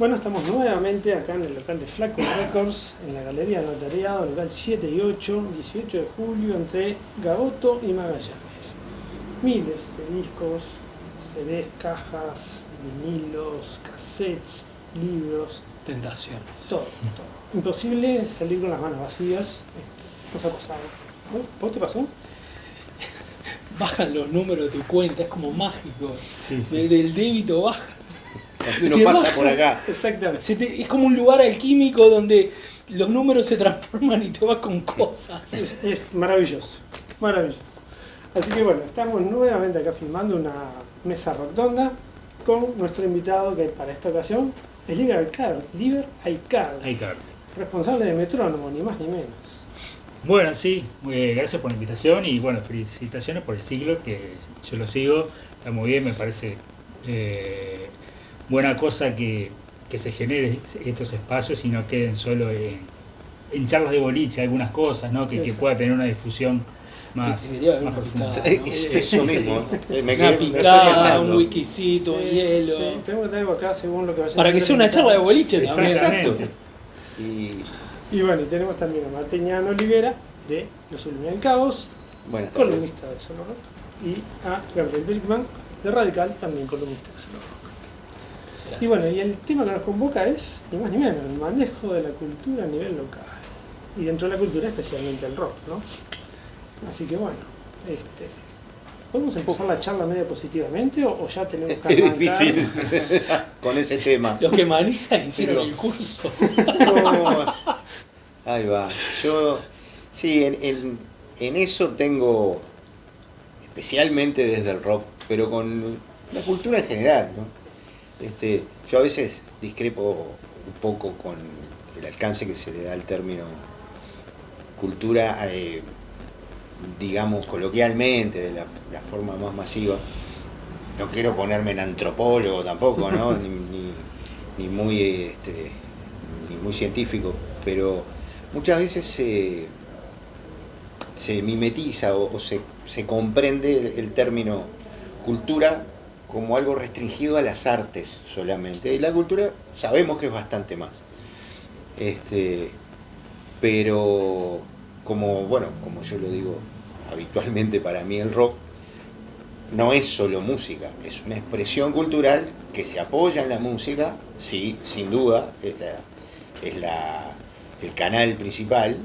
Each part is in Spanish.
Bueno, estamos nuevamente acá en el local de Flaco Records, en la Galería del Notariado, local 7 y 8, 18 de julio, entre Gaboto y Magallanes. Miles de discos, CDs, cajas, vinilos, cassettes, libros. Tentaciones. Todo. Imposible salir con las manos vacías. Nos ha pasado. ¿Vos te pasó? Bajan los números de tu cuenta, es como mágico. Sí. Del débito baja. Uno Te pasa baja. por acá. Exactamente. Es como un lugar alquímico donde los números se transforman y te vas con cosas. Es maravilloso, maravilloso. Así que bueno, estamos nuevamente acá filmando una mesa rotonda con nuestro invitado que para esta ocasión es Liber Aycardo, responsable de Metrónomo, ni más ni menos. Bueno, sí, gracias por la invitación y bueno, felicitaciones por el siglo, que yo lo sigo, está muy bien, me parece buena cosa que se generen estos espacios y no queden solo en charlas de boliche, algunas cosas, ¿no? Que pueda tener una difusión más profunda. Eso mismo. Una picada, un wikisito, un hielo. Sí, tengo que traer acá según lo que vaya. Para que sea una charla de boliche también. Exactamente. Y bueno, y tenemos también a Marteñano Olivera de Los Subliminal Caos, columnista de Solo Rock, y a Gabriel Birkman de Radical, también columnista de Solo Rock. Gracias. Y bueno, y el tema que nos convoca es, ni más ni menos, el manejo de la cultura a nivel local. Y dentro de la cultura especialmente el rock, ¿no? Así que bueno, ¿podemos empezar la charla medio positivamente o ya tenemos que arrancar? Es difícil con ese tema. Los que manejan hicieron el curso. No. Ahí va. Yo, sí, en eso tengo, especialmente desde el rock, pero con la cultura en general, ¿no? Yo a veces discrepo un poco con el alcance que se le da al término cultura, digamos coloquialmente, de la forma más masiva. No quiero ponerme en antropólogo tampoco, ¿no? ni muy científico, pero muchas veces se mimetiza o se comprende el término cultura como algo restringido a las artes solamente. Y la cultura sabemos que es bastante más. Pero como yo lo digo habitualmente, para mí el rock no es solo música, es una expresión cultural que se apoya en la música, sí, sin duda, es el canal principal,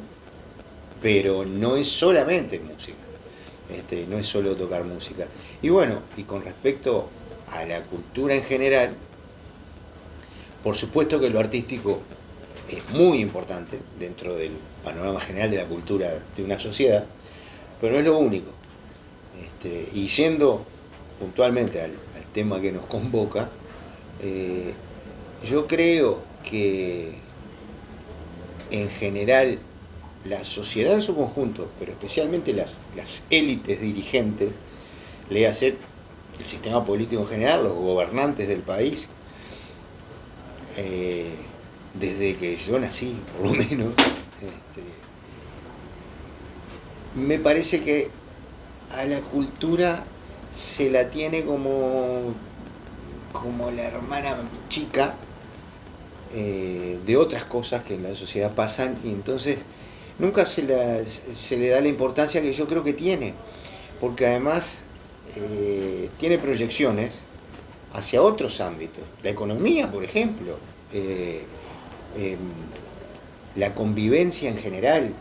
pero no es solamente música, no es solo tocar música. Y bueno, y con respecto a la cultura en general, por supuesto que lo artístico es muy importante dentro del panorama general de la cultura de una sociedad, pero no es lo único. Y yendo puntualmente al tema que nos convoca, yo creo que en general la sociedad en su conjunto, pero especialmente las élites dirigentes, léase el sistema político en general, los gobernantes del país, desde que yo nací, por lo menos, me parece que a la cultura se la tiene como la hermana chica de otras cosas que en la sociedad pasan, y entonces nunca se le da la importancia que yo creo que tiene, porque además tiene proyecciones hacia otros ámbitos, la economía, por ejemplo, la convivencia en general,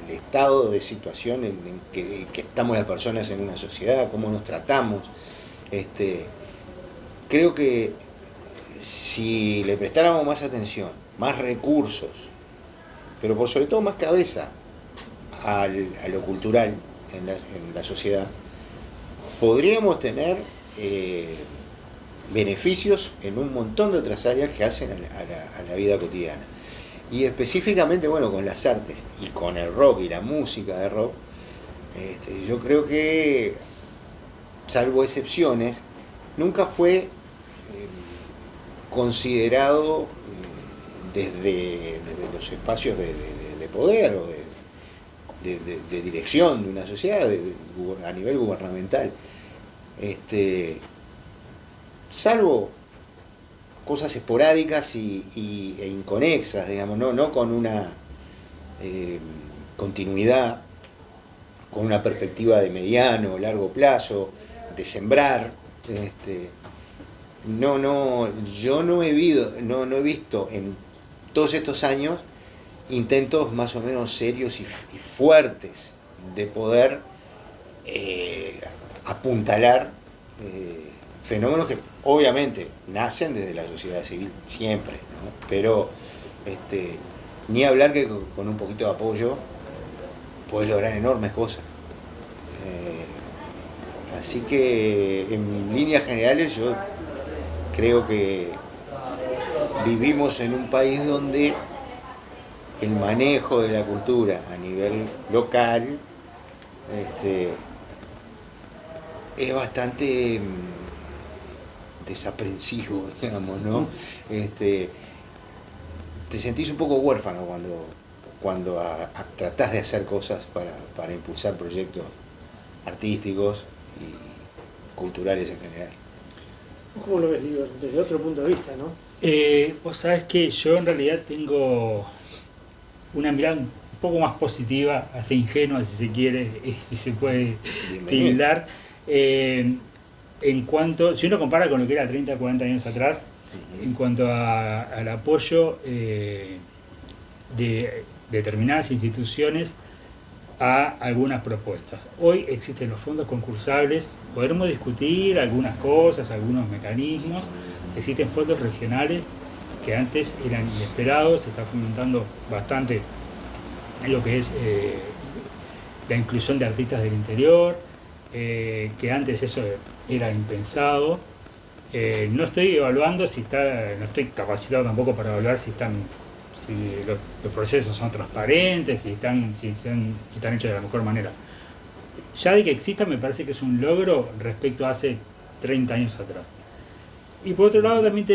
el estado de situación en que estamos las personas en una sociedad, cómo nos tratamos. Creo que si le prestáramos más atención, más recursos, pero por sobre todo más cabeza a lo cultural en la sociedad, podríamos tener beneficios en un montón de otras áreas que hacen a la vida cotidiana. Y específicamente, bueno, con las artes y con el rock y la música de rock, yo creo que, salvo excepciones, nunca fue considerado desde los espacios de poder o de dirección de una sociedad a nivel gubernamental, salvo cosas esporádicas e inconexas, digamos, no con una continuidad, con una perspectiva de mediano o largo plazo, de sembrar. Yo no he visto en todos estos años intentos más o menos serios y fuertes de poder apuntalar fenómenos que obviamente nacen desde la sociedad civil siempre, ¿no? Pero ni hablar que con un poquito de apoyo puedes lograr enormes cosas. Así que en líneas generales yo creo que vivimos en un país donde el manejo de la cultura a nivel local es bastante desaprensivo, digamos, ¿no? Te sentís un poco huérfano cuando tratás de hacer cosas para impulsar proyectos artísticos y culturales en general. ¿Cómo lo ves, Liber? Desde otro punto de vista, ¿no? Vos sabés que yo en realidad tengo una mirada un poco más positiva, hasta ingenua si se quiere, si se puede tildar. En cuanto, si uno compara con lo que era 30, 40 años atrás, en cuanto al apoyo de determinadas instituciones a algunas propuestas. Hoy existen los fondos concursables, podremos discutir algunas cosas, algunos mecanismos, existen fondos regionales que antes eran inesperados, se está fomentando bastante lo que es la inclusión de artistas del interior, que antes eso era impensado. No estoy evaluando no estoy capacitado tampoco para evaluar si los procesos son transparentes, si están hechos de la mejor manera. Ya de que exista me parece que es un logro respecto a hace 30 años atrás. Y por otro lado también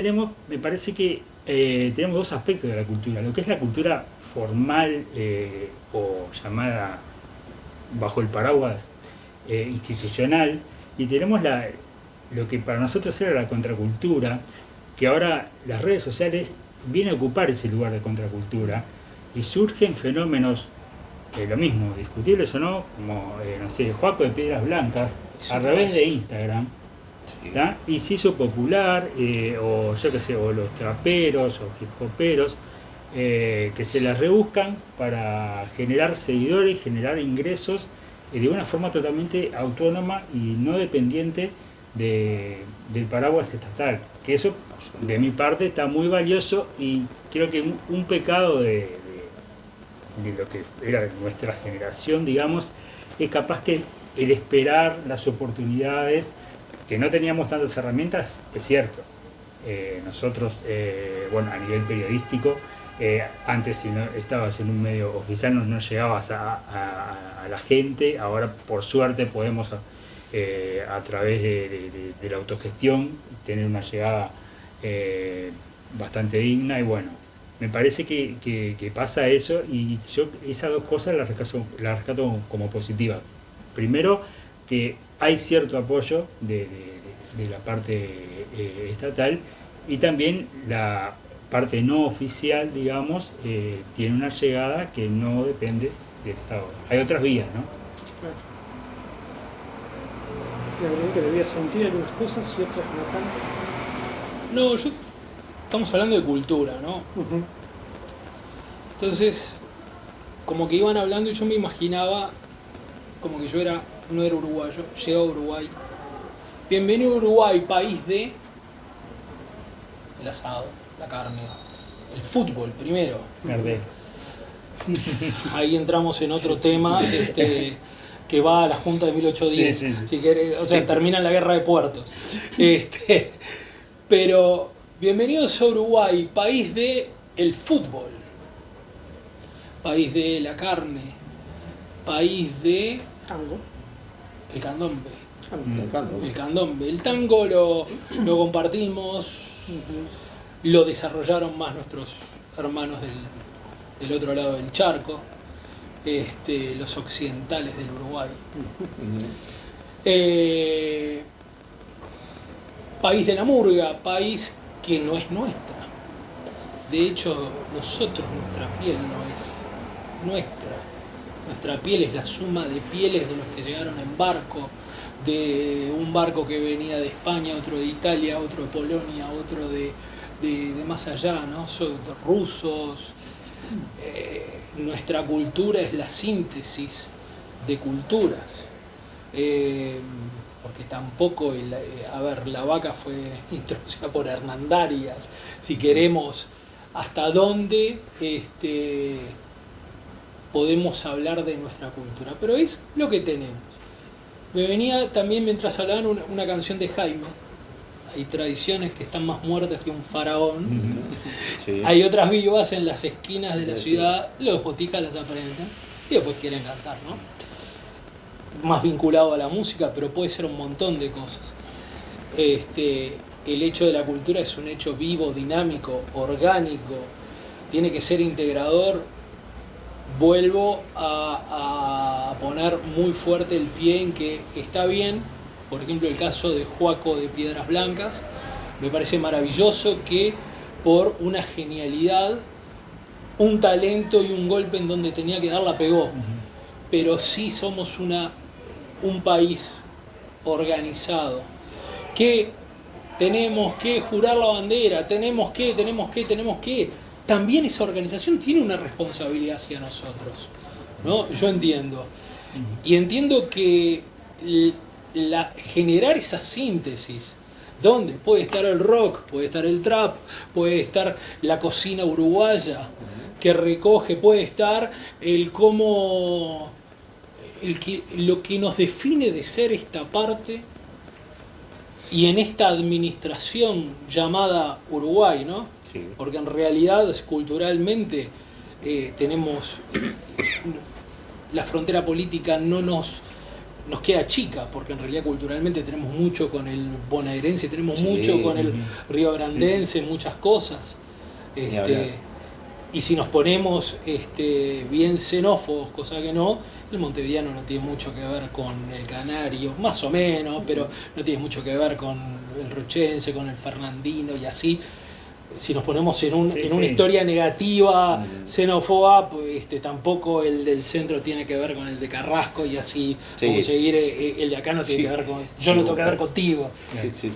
me parece que tenemos dos aspectos de la cultura, lo que es la cultura formal o llamada bajo el paraguas institucional, y tenemos lo que para nosotros era la contracultura, que ahora las redes sociales vienen a ocupar ese lugar de contracultura y surgen fenómenos, lo mismo, discutibles o no, como, no sé, Joaco de Piedras Blancas, a través de Instagram, ¿tá? Y se hizo popular, o yo qué sé, o los traperos o hip hoperos, que se las rebuscan para generar seguidores, generar ingresos de una forma totalmente autónoma y no dependiente del paraguas estatal, que eso de mi parte está muy valioso, y creo que un pecado de lo que era nuestra generación, digamos, es capaz que el esperar las oportunidades, que no teníamos tantas herramientas, es cierto. Nosotros, bueno, a nivel periodístico, antes si no estabas en un medio oficial no llegabas a la gente. Ahora por suerte podemos a través de la autogestión tener una llegada bastante digna, y bueno, me parece que pasa eso, y yo esas dos cosas las rescato como positivas. Primero, que hay cierto apoyo de la parte estatal, y también la parte no oficial, digamos, tiene una llegada que no depende del Estado. Hay otras vías, ¿no? Claro. Que debía sentir algunas cosas y otras no tanto. No, estamos hablando de cultura, ¿no? Uh-huh. Entonces, como que iban hablando y yo me imaginaba como que yo no era uruguayo, llegaba a Uruguay. Bienvenido a Uruguay, país de el asado, la carne, el fútbol primero. Verde. Ahí entramos en otro tema que va a la Junta de 1810. Sí. Si querés, o sea, termina la guerra de puertos. Pero bienvenidos a Uruguay, país de el fútbol, país de la carne, país de Tango. el candombe. El El candombe. El tango lo compartimos, lo desarrollaron más nuestros hermanos del otro lado del charco, los occidentales del Uruguay. País de la murga, país que no es nuestra. De hecho, nosotros, nuestra piel no es nuestra. Nuestra piel es la suma de pieles de los que llegaron en barco, de un barco que venía de España, otro de Italia, otro de Polonia, otro de más allá, ¿no? Son rusos. Nuestra cultura es la síntesis de culturas. Porque tampoco, la vaca fue introducida por Hernandarias, si queremos, hasta dónde podemos hablar de nuestra cultura, pero es lo que tenemos. Me venía también, mientras hablaban, una canción de Jaime. Hay tradiciones que están más muertas que un faraón. Sí. Hay otras vivas en las esquinas de la ciudad, los botijas las aprenden y después quieren cantar, ¿no? Más vinculado a la música, pero puede ser un montón de cosas. El hecho de la cultura es un hecho vivo, dinámico, orgánico, tiene que ser integrador. Vuelvo a poner muy fuerte el pie en que está bien, por ejemplo el caso de Joaco de Piedras Blancas, me parece maravilloso que por una genialidad, un talento y un golpe en donde tenía que dar la pegó, pero sí somos un país organizado, que tenemos que jurar la bandera, tenemos que, también esa organización tiene una responsabilidad hacia nosotros, ¿no? Yo entiendo. Y entiendo que generar esa síntesis, donde puede estar el rock, puede estar el trap, puede estar la cocina uruguaya, que recoge, puede estar lo que nos define de ser esta parte, y en esta administración llamada Uruguay, ¿no? Sí. Porque en realidad culturalmente tenemos la frontera política no nos queda chica, porque en realidad culturalmente tenemos mucho con el bonaerense, tenemos mucho con el riograndense, muchas cosas. Y si nos ponemos bien xenófobos, cosa que no, el montevideano no tiene mucho que ver con el canario, más o menos, pero no tiene mucho que ver con el rochense, con el fernandino y así. Si nos ponemos en una historia negativa, xenófoba, pues, tampoco el del centro tiene que ver con el de Carrasco y así, como seguir, el de acá no tiene que ver con... Yo no tengo que ver contigo. Sí.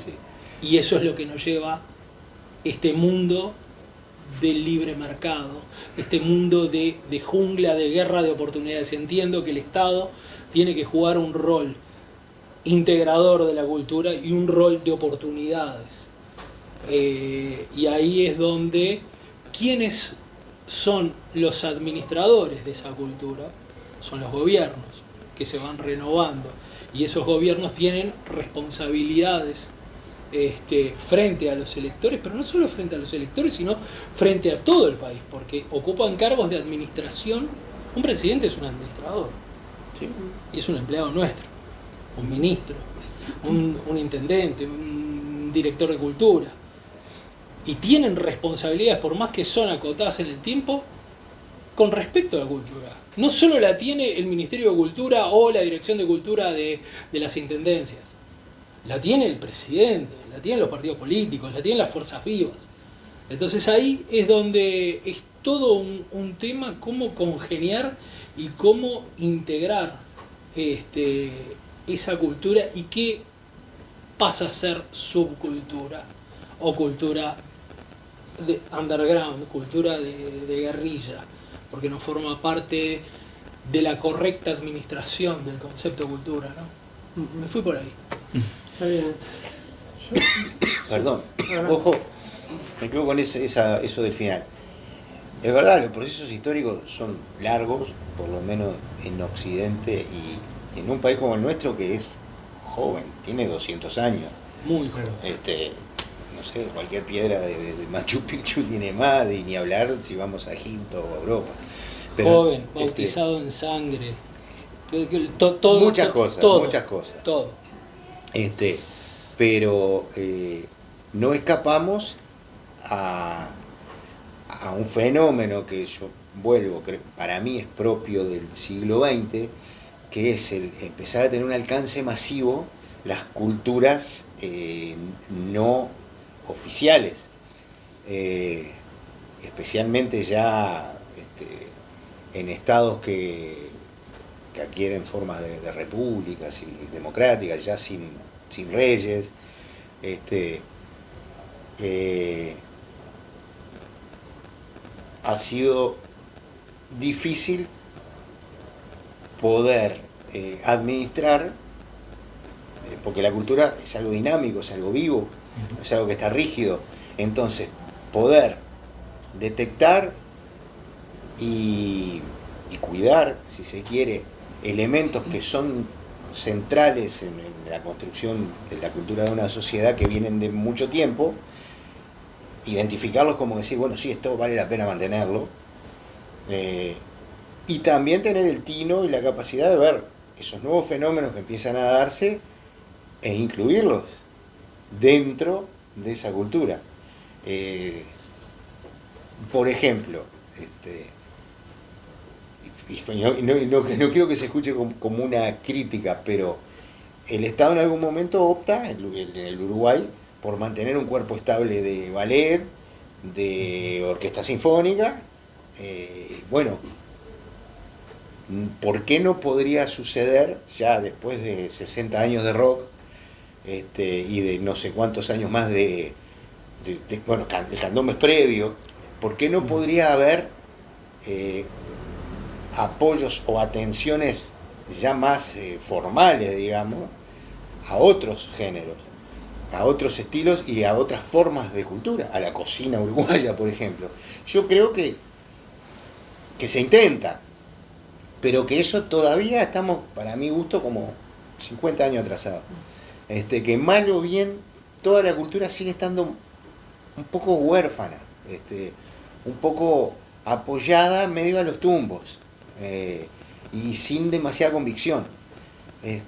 Y eso es lo que nos lleva este mundo del libre mercado, este mundo de jungla, de guerra de oportunidades. Entiendo que el Estado tiene que jugar un rol integrador de la cultura y un rol de oportunidades. Y ahí es donde quienes son los administradores de esa cultura son los gobiernos, que se van renovando, y esos gobiernos tienen responsabilidades frente a los electores, pero no solo frente a los electores, sino frente a todo el país, porque ocupan cargos de administración. Un presidente es un administrador, Sí. y es un empleado nuestro, un ministro, un intendente, un director de cultura, y tienen responsabilidades, por más que son acotadas en el tiempo, con respecto a la cultura. No solo la tiene el Ministerio de Cultura o la Dirección de Cultura de las Intendencias, la tiene el presidente, la tienen los partidos políticos, la tienen las fuerzas vivas. Entonces ahí es donde es todo un tema, cómo congeniar y cómo integrar esa cultura, y qué pasa a ser subcultura o cultura de underground, cultura de guerrilla, porque no forma parte de la correcta administración del concepto de cultura, ¿no? Me fui por ahí. Está bien. Perdón, ojo, me quedo con eso del final. Es verdad, los procesos históricos son largos, por lo menos en Occidente, y en un país como el nuestro, que es joven, tiene 200 años. Muy joven. No sé, cualquier piedra de Machu Picchu tiene más, y ni hablar si vamos a Egipto o a Europa. Pero, joven, bautizado en sangre. Muchas cosas. Todo. Pero no escapamos a un fenómeno que yo para mí es propio del siglo XX, que es el empezar a tener un alcance masivo las culturas no oficiales. especialmente ya en estados que adquieren formas de repúblicas y democráticas, ya sin reyes. Ha sido difícil poder administrar, porque la cultura es algo dinámico, es algo vivo, es algo que está rígido. Entonces, poder detectar y cuidar, si se quiere, elementos que son centrales en la construcción de la cultura de una sociedad que vienen de mucho tiempo, identificarlos como decir, bueno, sí, esto vale la pena mantenerlo, y también tener el tino y la capacidad de ver esos nuevos fenómenos que empiezan a darse e incluirlos dentro de esa cultura. Por ejemplo, no quiero que se escuche como una crítica, pero el Estado en algún momento opta, en el Uruguay, por mantener un cuerpo estable de ballet, de orquesta sinfónica. Bueno, ¿por qué no podría suceder ya después de 60 años de rock y de no sé cuántos años más bueno, el candombe es previo? ¿Por qué no podría haber apoyos o atenciones ya más formales, digamos, a otros géneros, a otros estilos y a otras formas de cultura, a la cocina uruguaya, por ejemplo? Yo creo que se intenta, pero que eso todavía estamos, para mi gusto, como 50 años atrasados. Que mal o bien, toda la cultura sigue estando un poco huérfana, un poco apoyada medio a los tumbos, y sin demasiada convicción.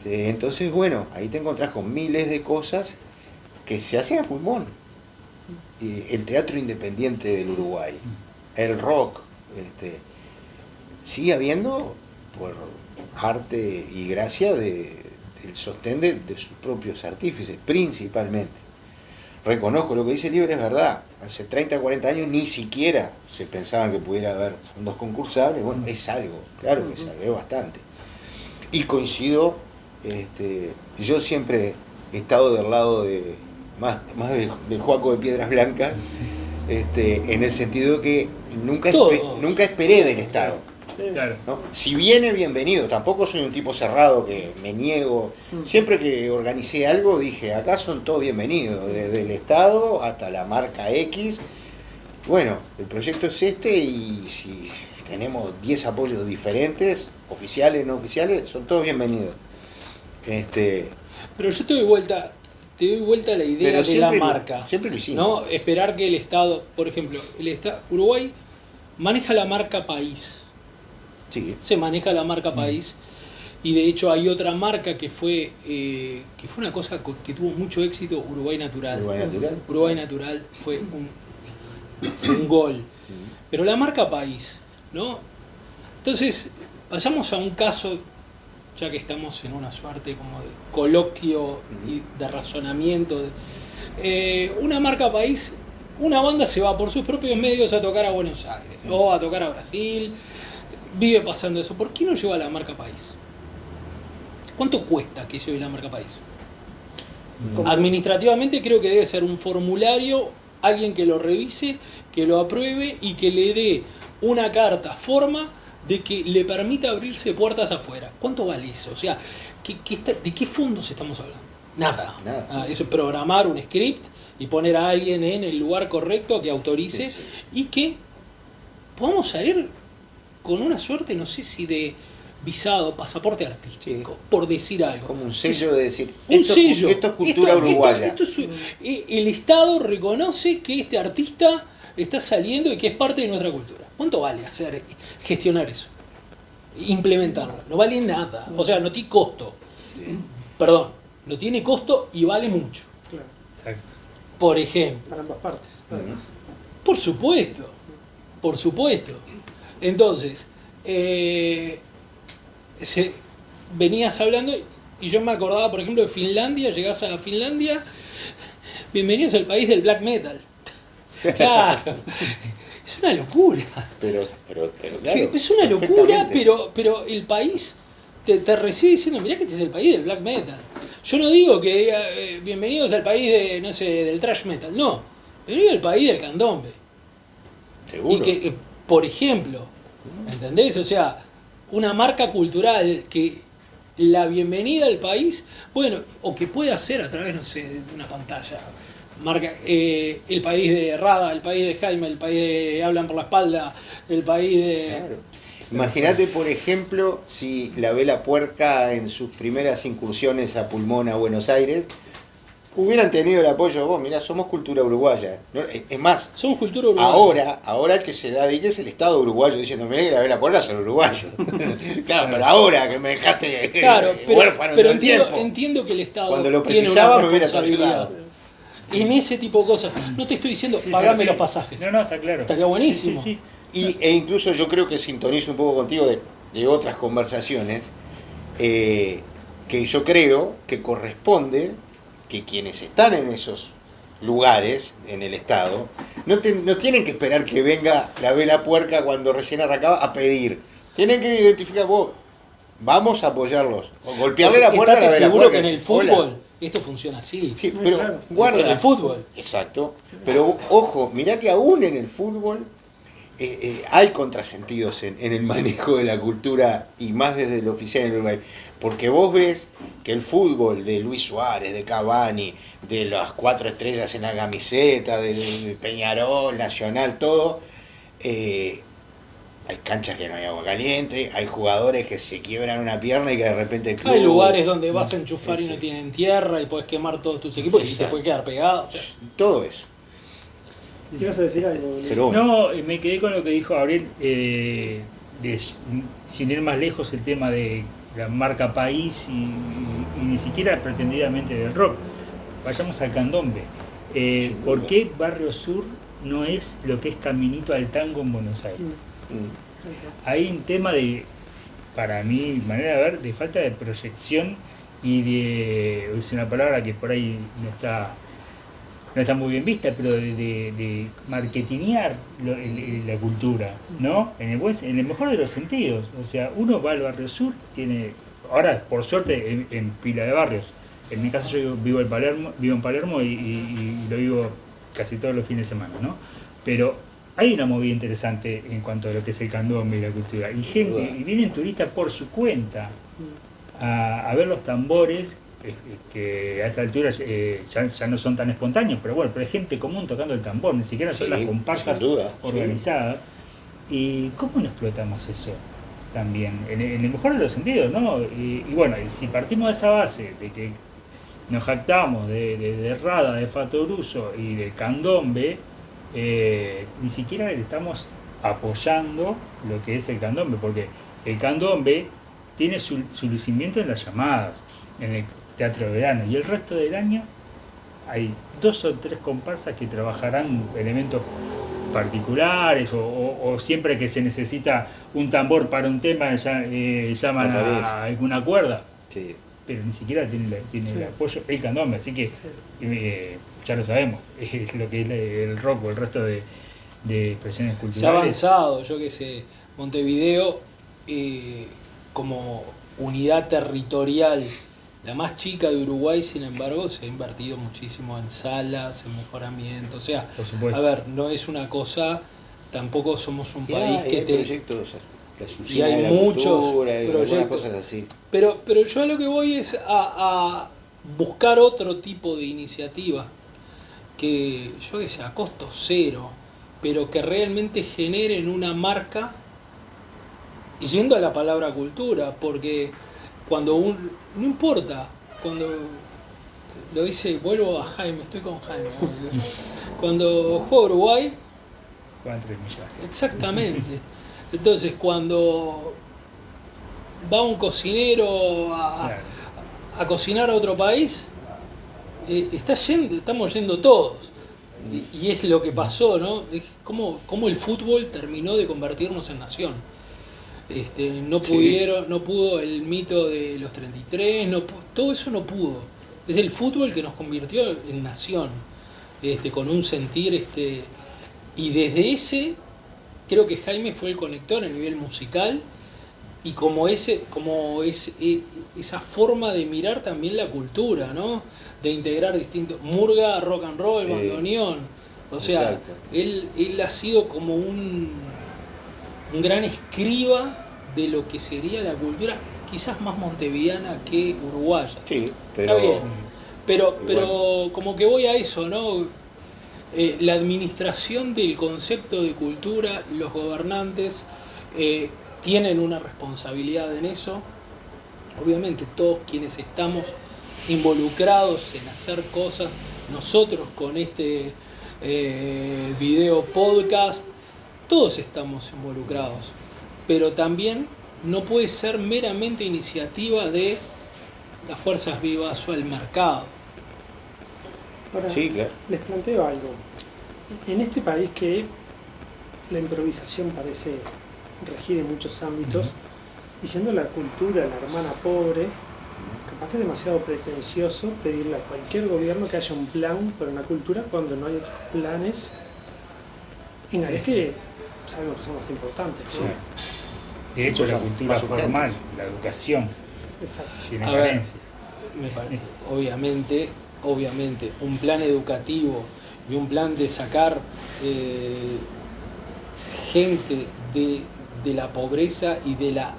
Entonces, bueno, ahí te encontrás con miles de cosas que se hacen a pulmón. El teatro independiente del Uruguay, el rock, sigue habiendo, por arte y gracia del sostén de sus propios artífices, principalmente. Reconozco lo que dice Libre, es verdad. Hace 30, 40 años ni siquiera se pensaban que pudiera haber fondos concursables. Bueno, es algo, claro que es algo, es bastante. Y coincido, yo siempre he estado del lado más del Joaco de Piedras Blancas, en el sentido que nunca esperé del Estado. Claro. ¿No? Si viene, bienvenido. Tampoco soy un tipo cerrado que me niego. Siempre que organicé algo dije, acá son todos bienvenidos, desde el Estado hasta la marca X. Bueno, el proyecto es y si tenemos 10 apoyos diferentes, oficiales, no oficiales, son todos bienvenidos. Pero yo te doy vuelta a la idea de la marca. Siempre lo hicimos. ¿No? Esperar que el Estado, por ejemplo, Uruguay maneja la marca país. Sí. Se maneja la marca país, y de hecho hay otra marca que fue una cosa que tuvo mucho éxito, Uruguay Natural. Uruguay Natural fue un gol. Pero la marca país, ¿no? Entonces, vayamos a un caso, ya que estamos en una suerte como de coloquio y de razonamiento. Una marca país, una banda se va por sus propios medios a tocar a Buenos Aires o a tocar a Brasil. Vive pasando eso. ¿Por qué no lleva la marca país? ¿Cuánto cuesta que lleve la marca país? Administrativamente creo que debe ser un formulario, alguien que lo revise, que lo apruebe y que le dé una carta, forma de que le permita abrirse puertas afuera. ¿Cuánto vale eso? O sea, ¿de qué fondos estamos hablando? Nada. Eso es programar un script y poner a alguien en el lugar correcto que autorice, y que podamos salir con una suerte, no sé si de visado, pasaporte artístico, por decir algo. Como un sello de decir, esto es cultura uruguaya. El Estado reconoce que este artista está saliendo y que es parte de nuestra cultura. ¿Cuánto vale gestionar eso? Implementarlo. No vale nada. O sea, no tiene costo. Perdón, no tiene costo y vale mucho. Claro. Exacto. Por ejemplo. Para ambas partes. Por supuesto. Entonces, venías hablando y yo me acordaba, por ejemplo, de Finlandia. Llegás a Finlandia, bienvenidos al país del black metal. Claro. Es una locura. Pero claro. Es una locura, perfectamente. pero el país te recibe diciendo, mirá que este es el país del black metal. Yo no digo que diga, bienvenidos al país de, no sé, del thrash metal. No, bienvenido al país del candombe. Seguro. Y que, por ejemplo, ¿entendés? O sea, una marca cultural que la bienvenida al país, bueno, o que puede hacer a través, no sé, de una pantalla. Marca el país de Rada, el país de Jaime, el país de Hablan por la Espalda, el país de... Claro. Imagínate, por ejemplo, si la Vela Puerca en sus primeras incursiones a Pulmón, a Buenos Aires, hubieran tenido el apoyo de vos. Mirá, somos cultura uruguaya. ¿No? Es más, Somos cultura uruguaya. ahora el que se da es el Estado uruguayo diciendo, mirá que la Vela Puerca son uruguayos. Claro, pero ahora que me dejaste Claro, huérfano pero todo el tiempo. entiendo que el Estado Cuando lo tiene precisaba una me hubieras responsabilidad ayudado. en ese tipo de cosas. No te estoy diciendo, Sí, pagame sí. los pasajes. No, está claro. Estaría buenísimo. Sí. E incluso yo creo que sintonizo un poco contigo de otras conversaciones, que yo creo que corresponde que quienes están en esos lugares, en el Estado, no tienen que esperar que venga la Vela Puerca cuando recién arrancaba a pedir. Tienen que identificar, vos, vamos a apoyarlos. O golpearle la puerta a la Estate Vela seguro Puerca. que en el y decir, fútbol "Hola". esto funciona así. Sí, pero Claro. guarda. En el fútbol. Exacto. Pero ojo, mirá que aún en el fútbol hay contrasentidos en el manejo de la cultura y más desde el oficial en Uruguay. Porque vos ves que el fútbol de Luis Suárez, de Cavani, de las 4 estrellas en la camiseta, del Peñarol, Nacional, todo, hay canchas que no hay agua caliente, hay jugadores que se quiebran una pierna y que de repente el club... Hay lugares donde vas a enchufar y no tienen tierra y puedes quemar todos tus equipos y te Exacto. puede quedar pegado. O sea, Todo eso. ¿Quieres decir algo? Pero bueno. No, me quedé con lo que dijo Gabriel, sin ir más lejos, el tema de la marca país y ni siquiera pretendidamente del rock. Vayamos al candombe. ¿Por qué Barrio Sur no es lo que es Caminito al Tango en Buenos Aires? Hay un tema de, para mi manera de ver, de falta de proyección y de, es una palabra que por ahí no está muy bien vista, pero de marketinear la cultura, ¿no? En el mejor de los sentidos. O sea, uno va al Barrio Sur, ahora por suerte en pila de barrios. En mi caso yo vivo en Palermo y lo vivo casi todos los fines de semana, ¿no? Pero hay una movida interesante en cuanto a lo que es el candombe y la cultura. Y vienen turistas por su cuenta a ver los tambores, que a esta altura ya no son tan espontáneos, pero bueno, pero hay gente común tocando el tambor, ni siquiera son Sí, las comparsas sin duda, organizadas. ¿Y cómo no explotamos eso también? En el mejor de los sentidos, ¿no? Y bueno, y si partimos de esa base, de que nos jactamos de Rada, de Fato Bruso y de candombe, ni siquiera le estamos apoyando lo que es el candombe, porque el candombe tiene su lucimiento en las llamadas, en el teatro de verano, y el resto del año hay 2 o 3 comparsas que trabajarán elementos particulares o siempre que se necesita un tambor para un tema llaman a alguna cuerda, Sí. pero ni siquiera tiene el apoyo el candombe, así que ya lo sabemos, es lo que es el rock o el resto de expresiones culturales. se ha avanzado, yo qué sé, Montevideo como unidad territorial, la más chica de Uruguay, sin embargo, se ha invertido muchísimo en salas, en mejoramiento. O sea, Por supuesto. a ver, no es una cosa, tampoco somos un Y país hay que te... proyectos, la Y Azucena hay de la muchos Cultura, y algunas proyectos. cosas así. Pero yo a lo que voy es a buscar otro tipo de iniciativa que, yo que sé, a costo cero, pero que realmente generen una marca, y yendo a la palabra cultura, porque cuando no importa, cuando lo dice, vuelvo a Jaime, estoy con Jaime, cuando juega Uruguay, Juegan 3 millones. exactamente. Entonces, cuando va un cocinero Claro. a cocinar a otro país, estamos yendo todos. Y es lo que pasó, ¿no? Es como el fútbol terminó de convertirnos en nación. No pudo el mito de los 33, todo eso no pudo. Es el fútbol que nos convirtió en nación, con un sentir Y desde ese, creo que Jaime fue el conector a nivel musical y esa forma de mirar también la cultura, ¿no? De integrar distintos, murga, rock and roll, Sí. bandoneón. O sea, Exacto. él ha sido como un gran escriba de lo que sería la cultura, quizás más montevideana que uruguaya. Sí, Está pero bien. Pero Igual. como que voy a eso, ¿no? La administración del concepto de cultura, los gobernantes tienen una responsabilidad en eso. Obviamente todos quienes estamos involucrados en hacer cosas, nosotros con este video podcast, todos estamos involucrados. Pero también no puede ser meramente iniciativa de las fuerzas vivas o el mercado. Ahora, Sí, claro. les planteo algo. En este país que la improvisación parece regir en muchos ámbitos, y siendo la cultura la hermana pobre, capaz que es demasiado pretencioso pedirle a cualquier gobierno que haya un plan para una cultura cuando no hay otros planes en áreas que sabemos que son más importantes, ¿no? De hecho, la Son cultura más urgentes. formal, la educación, Exacto. tiene A ver, carencia. obviamente, un plan educativo y un plan de sacar gente de la pobreza y de la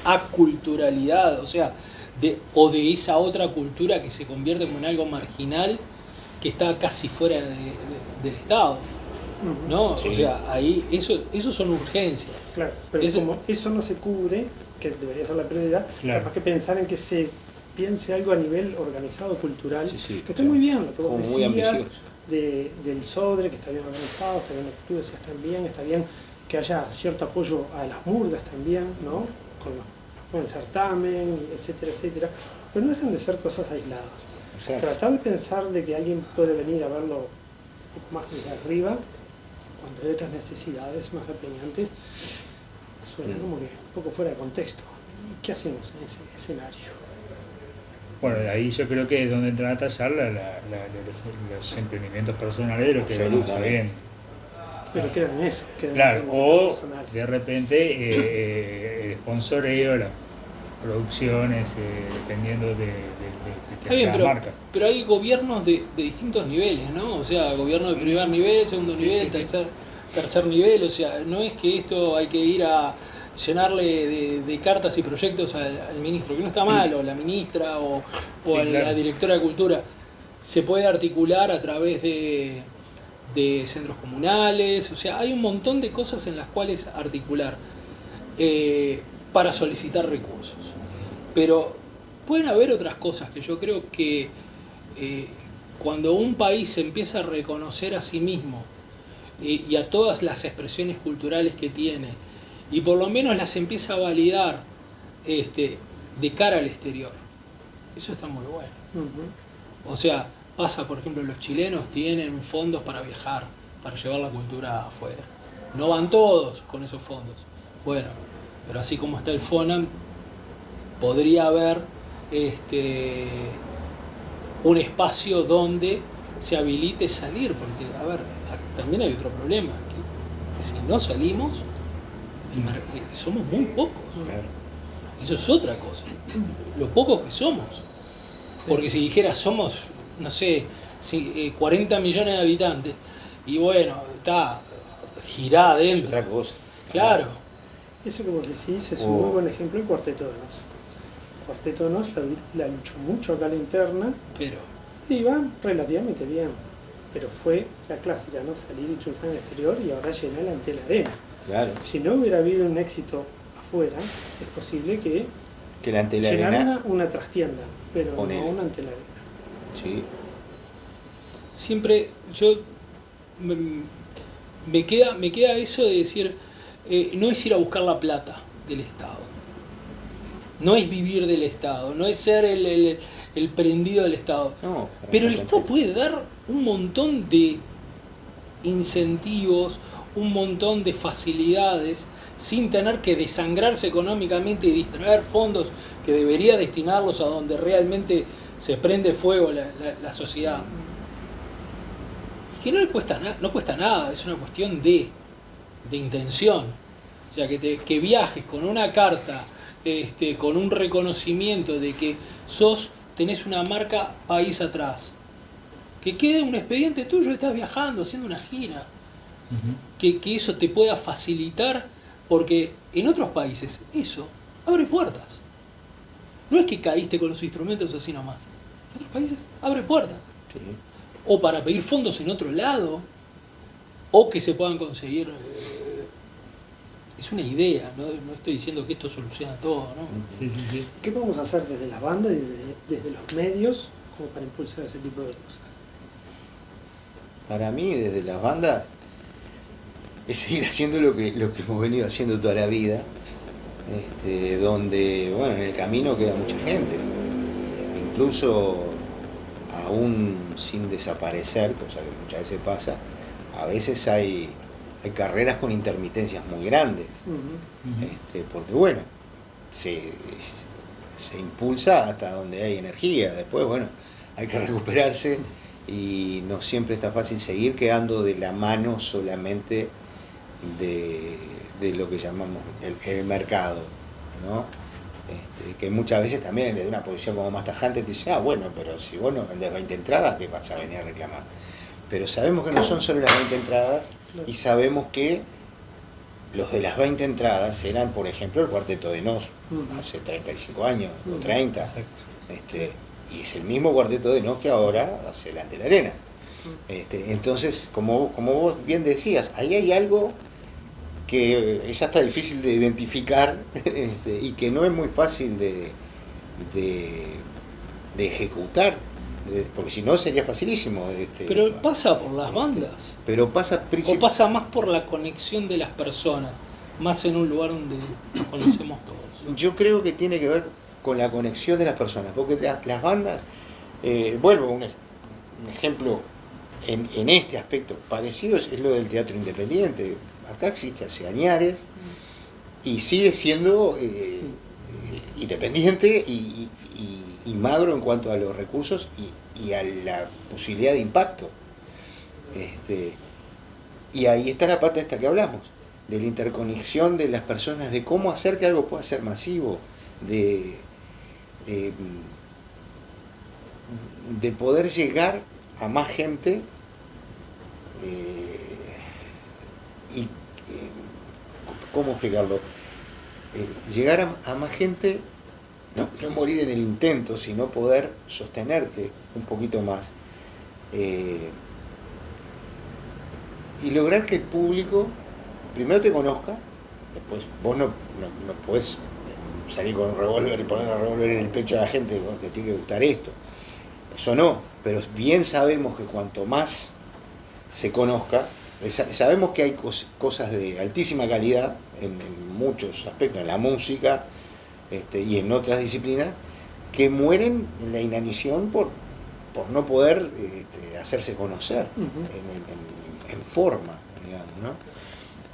aculturalidad, o sea, de esa otra cultura que se convierte como en algo marginal que está casi fuera del Estado, Ujú. ¿no? Sí. O sea, ahí eso son urgencias. Claro, pero Ese- como eso no se cubre, que debería ser la prioridad, Claro. capaz que pensar en que se piense algo a nivel organizado, cultural, Sí, sí, que está claro. muy bien, lo que vos Como muy decías ambicioso. del SODRE, que está bien organizado, está bien los estudios, está bien que haya cierto apoyo a las murgas también, ¿no? Con el certamen, etcétera, etcétera, pero no dejan de ser cosas aisladas. Exacto. Tratar de pensar de que alguien puede venir a verlo un poco más desde arriba, cuando hay otras necesidades más apremiantes, suena como que un poco fuera de contexto. ¿Qué hacemos en ese escenario? Bueno, de ahí yo creo que es donde entra a tallar los emprendimientos personales de los que venimos Absolutamente. sabiendo. Pero quedan en eso, quedan Claro, en el o personal. de repente el sponsoreo, las producciones, dependiendo Está bien, la pero, marca. pero hay gobiernos de distintos niveles, ¿no? O sea, gobierno de primer nivel, segundo Sí, nivel, sí, sí. tercer nivel, o sea, no es que esto hay que ir a llenarle de cartas y proyectos al ministro, que no está mal, o la ministra, o Sí, a la claro. directora de cultura. Se puede articular a través de centros comunales, o sea, hay un montón de cosas en las cuales articular para solicitar recursos. Pero pueden haber otras cosas que yo creo que cuando un país se empieza a reconocer a sí mismo y a todas las expresiones culturales que tiene, y por lo menos las empieza a validar de cara al exterior, eso está muy bueno. Ujú. O sea, pasa, por ejemplo, los chilenos tienen fondos para viajar, para llevar la cultura afuera. No van todos con esos fondos. Bueno, pero así como está el FONAM, podría haber un espacio donde se habilite salir, porque, a ver, también hay otro problema, que si no salimos, somos muy pocos. Claro. Eso es otra cosa, lo pocos que somos. Porque si dijera somos, no sé, 40 millones de habitantes, y bueno, está girada Es adentro. otra cosa. Claro, Eso que vos decís es Oh. un muy buen ejemplo el Cuarteto de Nos. El Cuarteto de Nos la luchó mucho acá a la interna, pero iba relativamente bien, pero fue la clásica, ¿no? Salir y triunfar en el exterior y ahora llenar ante la arena. Claro. Si no hubiera habido un éxito afuera, es posible que Que la ante la llenara arena. una trastienda, pero Ponele. no una ante la arena. Sí. siempre me queda eso de decir, no es ir a buscar la plata del Estado, no es vivir del Estado, no es ser el prendido del Estado. No, Pero el realmente. Estado puede dar un montón de incentivos, un montón de facilidades, sin tener que desangrarse económicamente y distraer fondos que debería destinarlos a donde realmente se prende fuego la sociedad. que no le cuesta no cuesta nada, es una cuestión de intención. O sea, que viajes con una carta, con un reconocimiento de que tenés una marca país atrás. Que quede un expediente tuyo, estás viajando, haciendo una gira. Que eso te pueda facilitar, porque en otros países eso abre puertas. No es que caíste con los instrumentos así nomás. En otros países abre puertas. Sí. O para pedir fondos en otro lado, o que se puedan conseguir. Es una idea, no estoy diciendo que esto soluciona todo, ¿no? Sí, sí, sí. ¿Qué podemos hacer desde las bandas y desde los medios como para impulsar ese tipo de cosas? Para mí, desde las bandas, es seguir haciendo lo que hemos venido haciendo toda la vida, donde, bueno, en el camino queda mucha gente, incluso aún sin desaparecer, cosa que muchas veces pasa, a veces hay carreras con intermitencias muy grandes, porque bueno, se impulsa hasta donde hay energía, después bueno, hay que recuperarse y no siempre está fácil seguir quedando de la mano solamente de lo que llamamos el mercado, ¿no? Que muchas veces también desde una posición como más tajante te dice, bueno, pero si vos no vendés 20 entradas, ¿qué vas a venir a reclamar? Pero sabemos que no son solo las 20 entradas, y sabemos que los de las 20 entradas eran, por ejemplo, el Cuarteto de Nos, hace 35 años o 30. Exacto. Y es el mismo Cuarteto de Nos que ahora hace el Ante la Arena. Entonces, como vos bien decías, ahí hay algo que ya está difícil de identificar y que no es muy fácil de ejecutar, porque si no sería facilísimo. Pero pasa por las bandas. Pero pasa O pasa más por la conexión de las personas, más en un lugar donde nos conocemos todos. Yo creo que tiene que ver con la conexión de las personas, porque las bandas, vuelvo a un ejemplo en este aspecto parecido, es lo del teatro independiente. Acá existe hace años y sigue siendo independiente y magro en cuanto a los recursos y a la posibilidad de impacto. Y ahí está la parte esta que hablamos, de la interconexión de las personas, de cómo hacer que algo pueda ser masivo, de poder llegar a más gente y ¿cómo explicarlo? Llegar a más gente, no morir en el intento, sino poder sostenerte un poquito más y lograr que el público primero te conozca, después vos no podés salir con un revólver y poner un revólver en el pecho a la gente, bueno, te tiene que gustar esto, eso no, pero bien sabemos que cuanto más se conozca, sabemos que hay cosas de altísima calidad en muchos aspectos, en la música y en otras disciplinas, que mueren en la inanición por no poder hacerse conocer en forma, digamos, ¿no?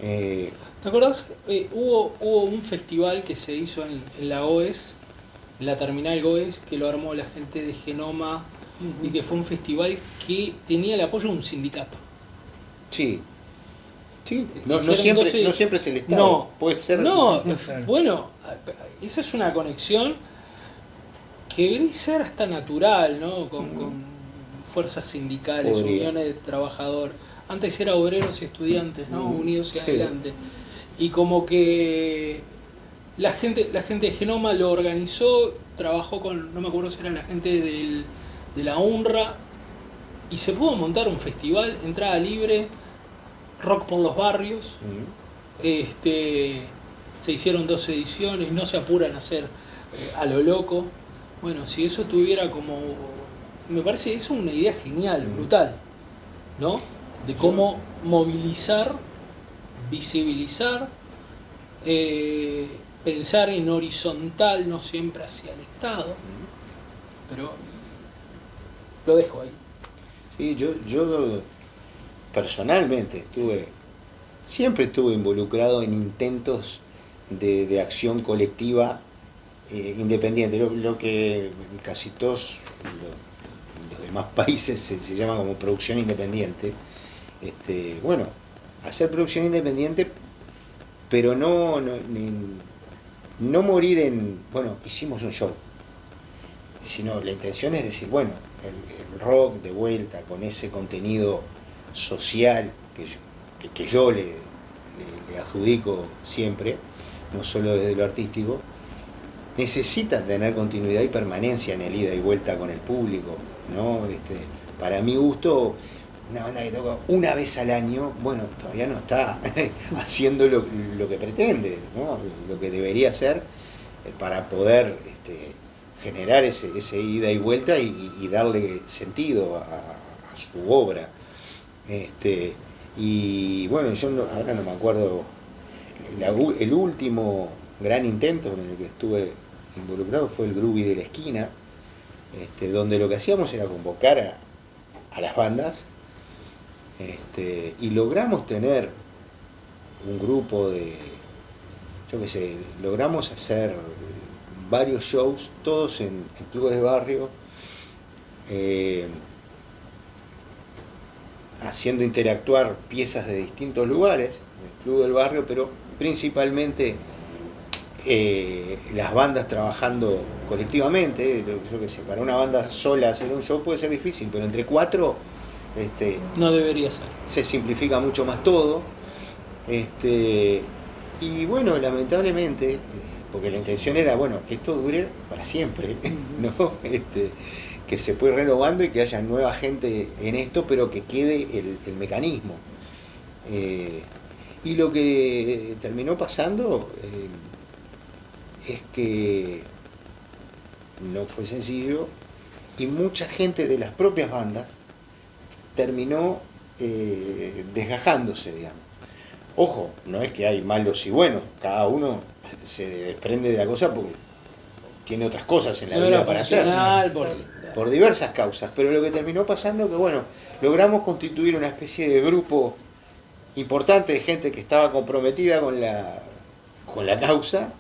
¿Te acordás? Hubo un festival que se hizo en la GOES, en la terminal GOES, que lo armó la gente de Genoma, y que fue un festival que tenía el apoyo de un sindicato. Sí. Sí, no siempre es el Estado, no, puede ser. No, bueno, esa es una conexión que debería ser hasta natural, ¿no? Con fuerzas sindicales, uniones de trabajadores. Antes era obreros y estudiantes, ¿no? Unidos y adelante. Y como que la gente de Genoma lo organizó, trabajó con, no me acuerdo si era la gente de la UNRWA, y se pudo montar un festival, entrada libre, rock por los barrios. Se hicieron 2 ediciones, no se apuran a hacer a lo loco. Bueno, si eso tuviera como, me parece eso una idea genial, brutal, ¿no? De cómo movilizar, visibilizar, pensar en horizontal, no siempre hacia el Estado, pero lo dejo ahí. Sí, yo personalmente siempre estuve involucrado en intentos de acción colectiva independiente, lo que en casi todos los demás países se llama como producción independiente, bueno, hacer producción independiente, pero no morir en, bueno, hicimos un show, sino la intención es decir, bueno, el rock de vuelta con ese contenido social que yo le adjudico siempre, no solo desde lo artístico, necesita tener continuidad y permanencia en el ida y vuelta con el público, ¿no? Para mi gusto, una banda que toca una vez al año, bueno, todavía no está haciendo lo que pretende, ¿no? Lo que debería hacer para poder generar ese ida y vuelta y darle sentido a su obra. Y bueno, yo ahora no me acuerdo, el último gran intento en el que estuve involucrado fue el Groovy de la esquina, donde lo que hacíamos era convocar a las bandas, y logramos tener un grupo de, yo qué sé, logramos hacer varios shows, todos en clubes de barrio, haciendo interactuar piezas de distintos lugares, el club del barrio, pero principalmente las bandas trabajando colectivamente. Yo qué sé, para una banda sola hacer un show puede ser difícil, pero entre 4 no debería ser. se simplifica mucho más todo. Y bueno, lamentablemente, porque la intención era, bueno, que esto dure para siempre, ¿no? Que se puede ir renovando y que haya nueva gente en esto, pero que quede el mecanismo. Y lo que terminó pasando es que no fue sencillo y mucha gente de las propias bandas terminó desgajándose, digamos. Ojo, no es que hay malos y buenos, cada uno se desprende de la cosa porque tiene otras cosas en la vida para hacer, por diversas causas, pero lo que terminó pasando es que, bueno, logramos constituir una especie de grupo importante de gente que estaba comprometida con la causa,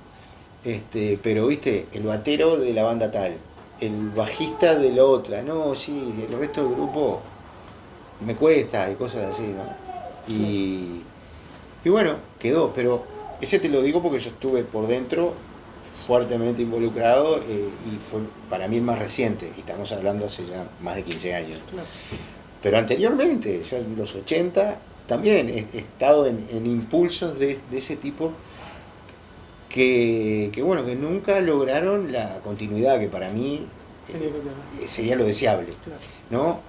pero viste, el batero de la banda tal, el bajista de la otra, no, sí, el resto del grupo me cuesta y cosas así, ¿no? Y bueno, quedó, pero ese te lo digo porque yo estuve por dentro fuertemente involucrado, y fue para mí el más reciente, y estamos hablando hace ya más de 15 años. Claro. Pero anteriormente, ya en los 80, también he estado en impulsos de ese tipo que bueno, que nunca lograron la continuidad que para mí sería lo deseable, Claro. ¿no?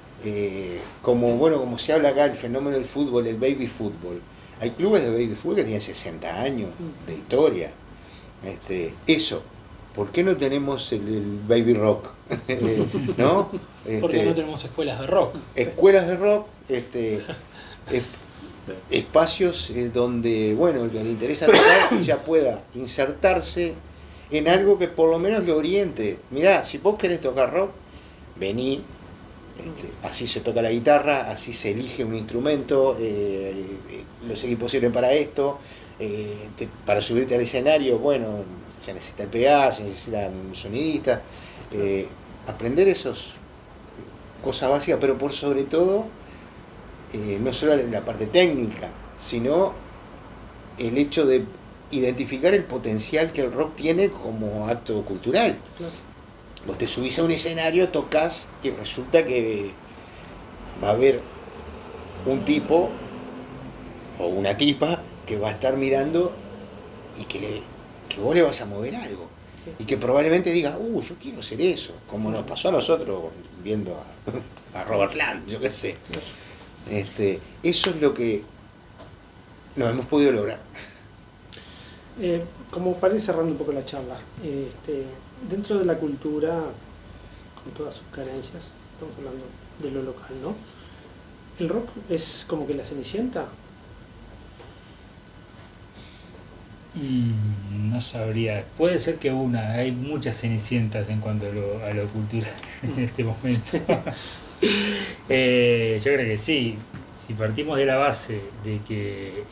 Como se habla acá, el fenómeno del fútbol, el baby fútbol. Hay clubes de baby fútbol que tienen 60 años de historia. Eso, ¿por qué no tenemos el baby rock? ¿No? Porque no tenemos escuelas de rock. Escuelas de rock, espacios donde, bueno, el que le interesa tocar ya pueda insertarse en algo que por lo menos le oriente. Mirá, si vos querés tocar rock, vení, así se toca la guitarra, así se elige un instrumento, los equipos sirven para esto, para subirte al escenario, bueno, se necesita el PA, se necesita un sonidista, aprender esas cosas básicas, pero por sobre todo, no solo la parte técnica, sino el hecho de identificar el potencial que el rock tiene como acto cultural. Claro. Vos te subís a un escenario, tocas y resulta que va a haber un tipo o una tipa que va a estar mirando y que vos le vas a mover algo. Y que probablemente diga, yo quiero hacer eso, como nos pasó a nosotros viendo a Robert Plant, yo qué sé. Eso es lo que nos hemos podido lograr. Como para ir cerrando un poco la charla, dentro de la cultura, con todas sus carencias, estamos hablando de lo local, ¿no? ¿El rock es como que la Cenicienta? No sabría. Puede ser que hay muchas cenicientas en cuanto a lo cultural en este momento. Yo creo que sí. Si partimos de la base de que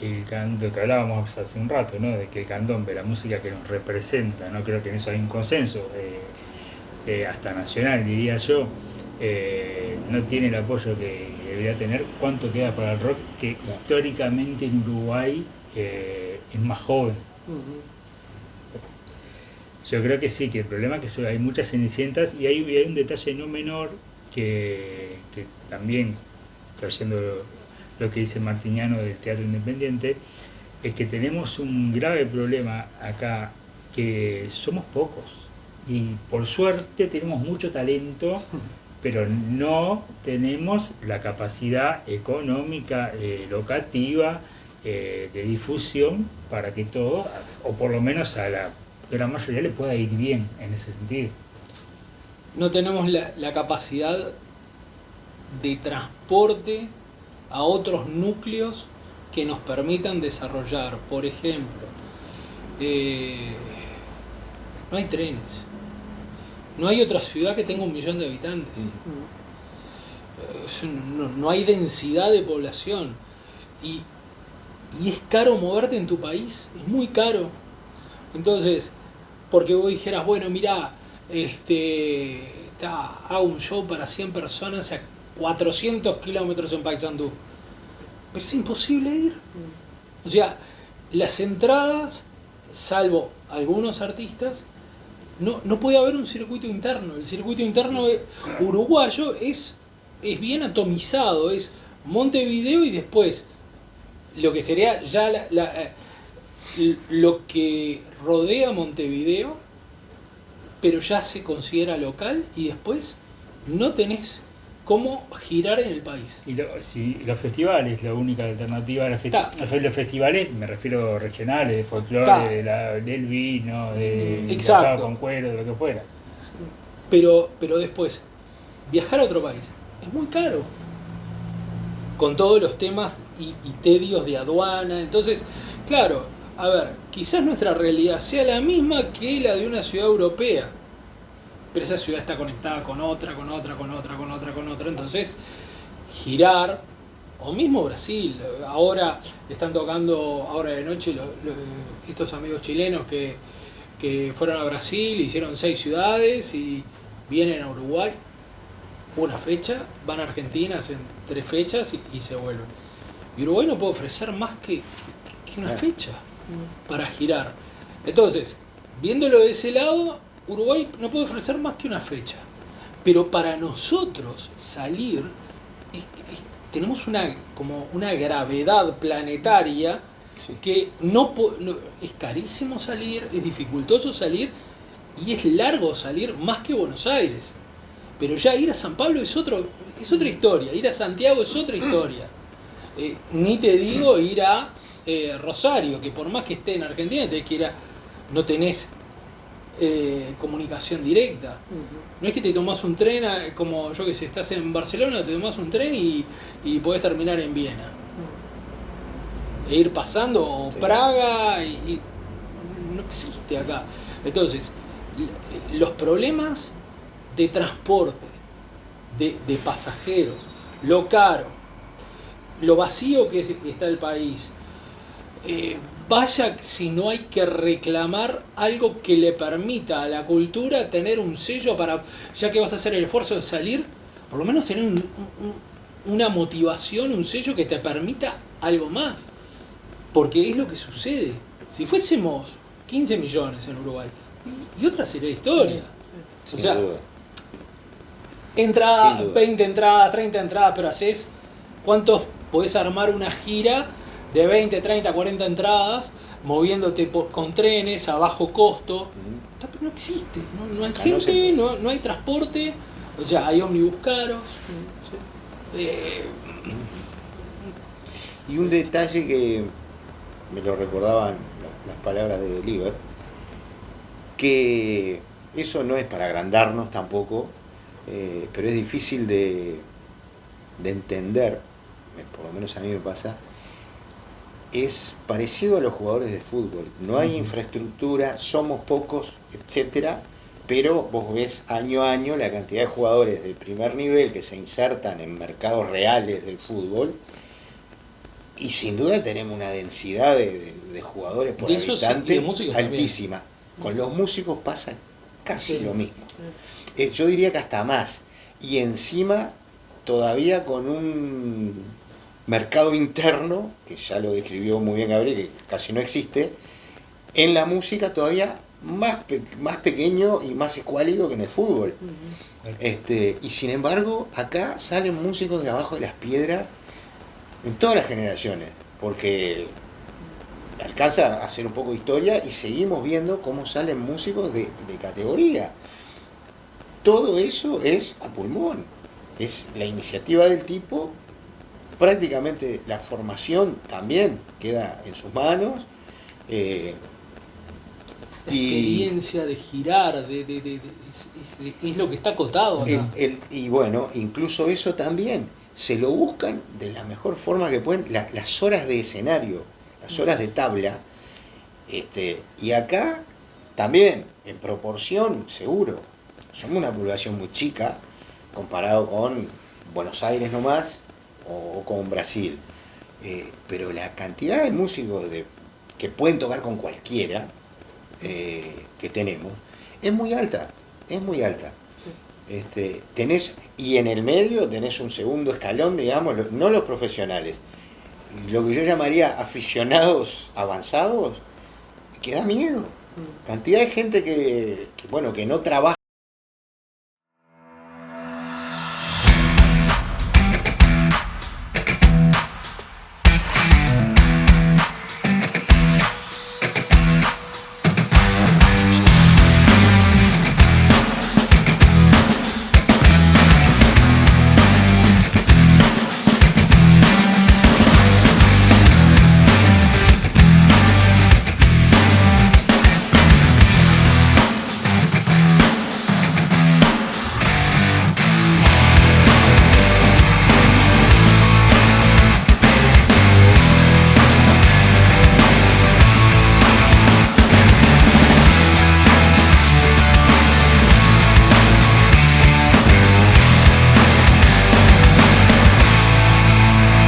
lo que hablábamos hace un rato, ¿no? De que el candombe, la música que nos representa, no creo que en eso hay un consenso, hasta nacional diría yo, no tiene el apoyo que debería tener. ¿Cuánto queda para el rock que históricamente en Uruguay es más joven? Yo creo que sí, que el problema es que hay muchas cenicientas y hay un detalle no menor que también, trayendo lo que dice Martiniano del teatro independiente, es que tenemos un grave problema acá, que somos pocos y por suerte tenemos mucho talento, pero no tenemos la capacidad económica, locativa, de difusión para que todo, o por lo menos a la gran mayoría, le pueda ir bien en ese sentido. No tenemos la capacidad de transporte a otros núcleos que nos permitan desarrollar. Por ejemplo, no hay trenes. No hay otra ciudad que tenga 1 millón de habitantes. No hay densidad de población. Y es caro moverte en tu país. Es muy caro. Entonces, porque vos dijeras, bueno, mirá, hago un show para 100 personas a 400 kilómetros en Paysandú. Pero es imposible ir. O sea, las entradas, salvo algunos artistas, no puede haber un circuito interno. El circuito interno uruguayo es bien atomizado, es Montevideo y después lo que sería ya lo que rodea Montevideo, pero ya se considera local y después no tenés cómo girar en el país. Y los festivales, la única alternativa, los festivales, me refiero regionales, de folclore, del vino, de asado con cuero, de lo que fuera. Pero después, viajar a otro país es muy caro, con todos los temas y tedios de aduana. Entonces, claro, a ver, quizás nuestra realidad sea la misma que la de una ciudad europea, pero esa ciudad está conectada con otra. Entonces, girar, o mismo Brasil, ahora le están tocando, ahora de noche, estos amigos chilenos que fueron a Brasil, hicieron 6 ciudades y vienen a Uruguay una fecha, van a Argentina, hacen 3 fechas y se vuelven. Y Uruguay no puede ofrecer más que una fecha para girar. Entonces, viéndolo de ese lado, Uruguay no puede ofrecer más que una fecha. Pero para nosotros salir, tenemos como una gravedad planetaria que es carísimo salir, es dificultoso salir y es largo salir más que Buenos Aires. Pero ya ir a San Pablo es otra historia, ir a Santiago es otra historia. Ni te digo ir a Rosario, que por más que esté en Argentina, no tenés comunicación directa. No es que te tomás un tren, como yo que sé, estás en Barcelona, te tomás un tren y podés terminar en Viena. E ir pasando, o Praga, y no existe acá. Entonces, los problemas de transporte, de pasajeros, lo caro, lo vacío que está el país, vaya si no hay que reclamar algo que le permita a la cultura tener un sello para, ya que vas a hacer el esfuerzo de salir, por lo menos tener una motivación, un sello que te permita algo más. Porque es lo que sucede. Si fuésemos 15 millones en Uruguay, y otra sería la historia. O sea, entradas, 20 entradas, 30 entradas, pero haces, ¿cuántos podés armar una gira de 20, 30, 40 entradas, moviéndote con trenes a bajo costo? No existe, no hay gente, no hay transporte, o sea, hay ómnibus caros. Y un detalle que me lo recordaban las palabras de Liber, que eso no es para agrandarnos tampoco, pero es difícil de entender, por lo menos a mí me pasa. Es parecido a los jugadores de fútbol. No hay infraestructura, somos pocos, etcétera, pero vos ves año a año la cantidad de jugadores de primer nivel que se insertan en mercados reales del fútbol, y sin duda tenemos una densidad de jugadores por habitante altísima. Con los músicos pasa casi lo mismo. Yo diría que hasta más. y encima todavía con un mercado interno, que ya lo describió muy bien Gabriel, que casi no existe, en la música todavía más pequeño y más escuálido que en el fútbol. Y sin embargo, acá salen músicos de abajo de las piedras en todas las generaciones, porque alcanza a hacer un poco de historia y seguimos viendo cómo salen músicos de categoría. Todo eso es a pulmón, es la iniciativa del tipo, prácticamente la formación también queda en sus manos. La experiencia de girar, es lo que está acotado acá. Y bueno, incluso eso también, se lo buscan de la mejor forma que pueden, las horas de escenario, las horas de tabla, y acá también, en proporción, seguro, somos una población muy chica, comparado con Buenos Aires nomás, o con Brasil, pero la cantidad de músicos que pueden tocar con cualquiera, que tenemos, es muy alta, es muy alta. Y en el medio tenés un segundo escalón, digamos, no los profesionales, lo que yo llamaría aficionados avanzados, que da miedo. Cantidad de gente que no trabaja